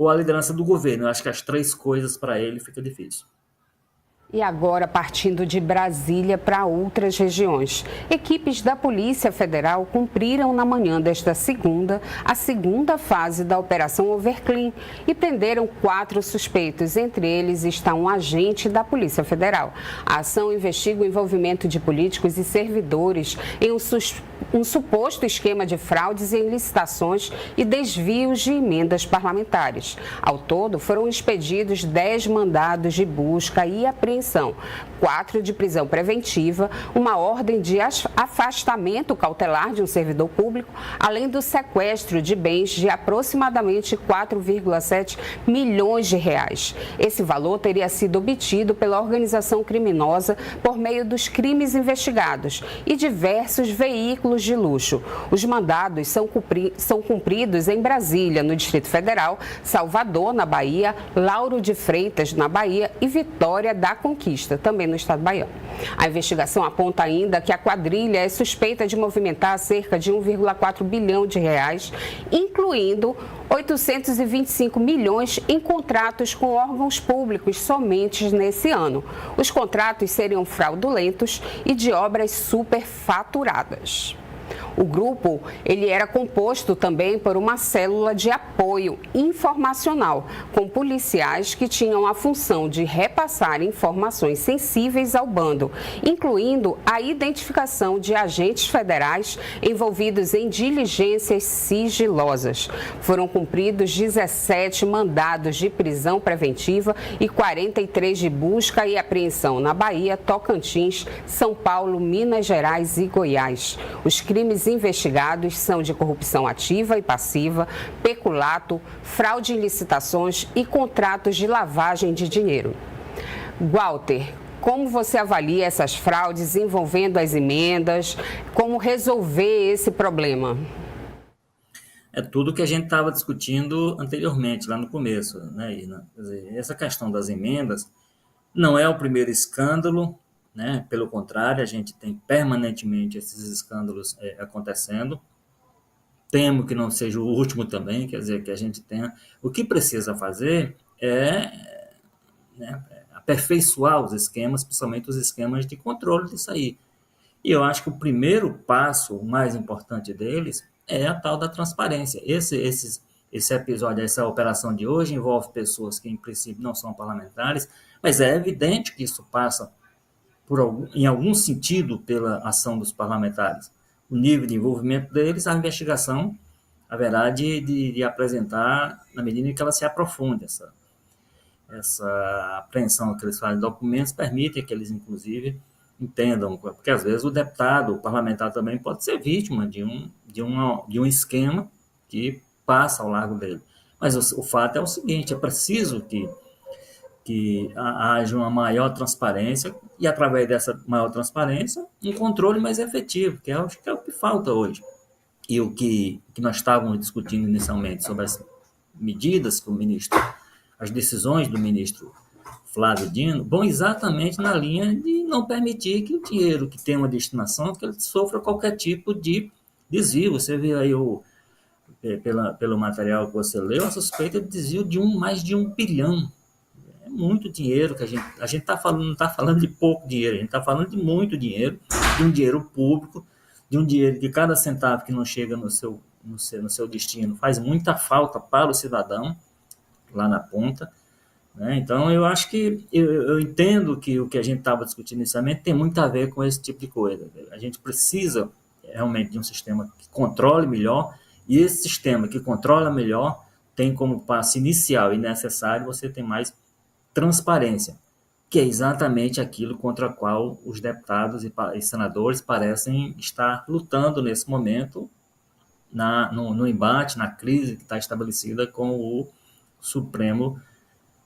ou a liderança do governo. Eu acho que as três coisas para ele fica difícil. E agora, partindo de Brasília para outras regiões. Equipes da Polícia Federal cumpriram na manhã desta segunda a segunda fase da Operação Overclean e prenderam 4 suspeitos. Entre eles está um agente da Polícia Federal. A ação investiga o envolvimento de políticos e servidores em um suposto esquema de fraudes em licitações e desvios de emendas parlamentares. Ao todo, foram expedidos 10 mandados de busca e apreensão, 4 de prisão preventiva, uma ordem de afastamento cautelar de um servidor público, além do sequestro de bens de aproximadamente 4,7 milhões de reais. Esse valor teria sido obtido pela organização criminosa por meio dos crimes investigados e diversos veículos de luxo. Os mandados são cumpridos em Brasília, no Distrito Federal, Salvador, na Bahia, Lauro de Freitas, na Bahia e Vitória da Conquista, também no estado baiano. A investigação aponta ainda que a quadrilha é suspeita de movimentar cerca de 1,4 bilhão de reais, incluindo 825 milhões em contratos com órgãos públicos somente nesse ano. Os contratos seriam fraudulentos e de obras superfaturadas. O grupo, ele era composto também por uma célula de apoio informacional, com policiais que tinham a função de repassar informações sensíveis ao bando, incluindo a identificação de agentes federais envolvidos em diligências sigilosas. Foram cumpridos 17 mandados de prisão preventiva e 43 de busca e apreensão na Bahia, Tocantins, São Paulo, Minas Gerais e Goiás. Os crimes investigados são de corrupção ativa e passiva, peculato, fraude em licitações e contratos de lavagem de dinheiro. Walter, como você avalia essas fraudes envolvendo as emendas? Como resolver esse problema? É tudo que a gente estava discutindo anteriormente, lá no começo, né, Ina? Quer dizer, essa questão das emendas não é o primeiro escândalo, né? Pelo contrário, a gente tem permanentemente esses escândalos acontecendo. Temo que não seja o último também, quer dizer, que a gente tenha. O que precisa fazer é, né, aperfeiçoar os esquemas, principalmente os esquemas de controle disso aí. E eu acho que o primeiro passo, o mais importante deles, é a tal da transparência. Esse episódio, essa operação de hoje envolve pessoas que, em princípio, não são parlamentares, mas é evidente que isso passa em algum sentido, pela ação dos parlamentares. O nível de envolvimento deles, a investigação haverá de apresentar na medida em que ela se aprofunde. Essa apreensão que eles fazem de documentos permite que eles, inclusive, entendam, porque às vezes o deputado, o parlamentar também pode ser vítima de um esquema que passa ao largo dele. Mas o fato é o seguinte, é preciso que haja uma maior transparência e, através dessa maior transparência, um controle mais efetivo, que é o que falta hoje. E o que nós estávamos discutindo inicialmente sobre as medidas que as decisões do ministro Flávio Dino, vão exatamente na linha de não permitir que o dinheiro que tem uma destinação, que ele sofra qualquer tipo de desvio. Você vê aí pelo material que você leu, a suspeita de desvio de mais de 1 bilhão. É muito dinheiro que a gente não está falando de pouco dinheiro, a gente está falando de muito dinheiro, de um dinheiro público, de um dinheiro que cada centavo que não chega no seu destino faz muita falta para o cidadão lá na ponta, né? Então, eu acho que eu entendo que o que a gente estava discutindo inicialmente tem muito a ver com esse tipo de coisa. A gente precisa realmente de um sistema que controle melhor, e esse sistema que controla melhor tem como passo inicial e necessário você ter mais transparência, que é exatamente aquilo contra o qual os deputados e senadores parecem estar lutando nesse momento no embate, na crise que está estabelecida com o Supremo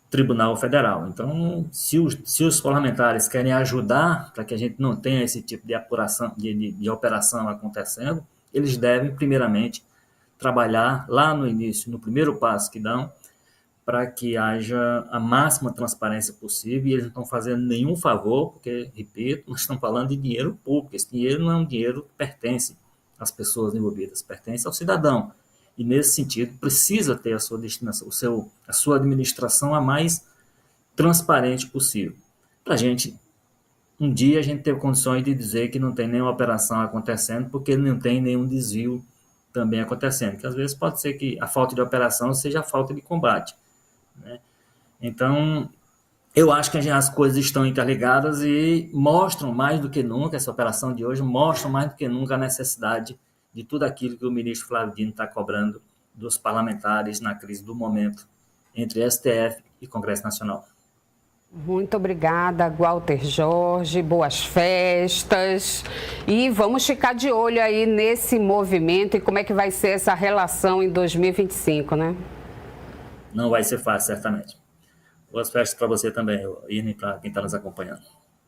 Tribunal Federal. Então, se os parlamentares querem ajudar para que a gente não tenha esse tipo de apuração, de operação acontecendo, eles devem, primeiramente, trabalhar lá no início, no primeiro passo que dão, para que haja a máxima transparência possível, e eles não estão fazendo nenhum favor, porque, repito, nós estamos falando de dinheiro público, esse dinheiro não é um dinheiro que pertence às pessoas envolvidas, pertence ao cidadão. E, nesse sentido, precisa ter a sua destinação, a sua administração a mais transparente possível. Para a gente, um dia, a gente ter condições de dizer que não tem nenhuma operação acontecendo, porque não tem nenhum desvio também acontecendo. Que às vezes pode ser que a falta de operação seja a falta de combate, né? Então, eu acho que as coisas estão interligadas e mostram mais do que nunca, essa operação de hoje mostra mais do que nunca a necessidade de tudo aquilo que o ministro Flávio Dino está cobrando dos parlamentares na crise do momento entre STF e Congresso Nacional. Muito obrigada, Walter Jorge, boas festas e vamos ficar de olho aí nesse movimento e como é que vai ser essa relação em 2025, né? Não vai ser fácil, certamente. Boas festas para você também, Irne, para quem está nos acompanhando.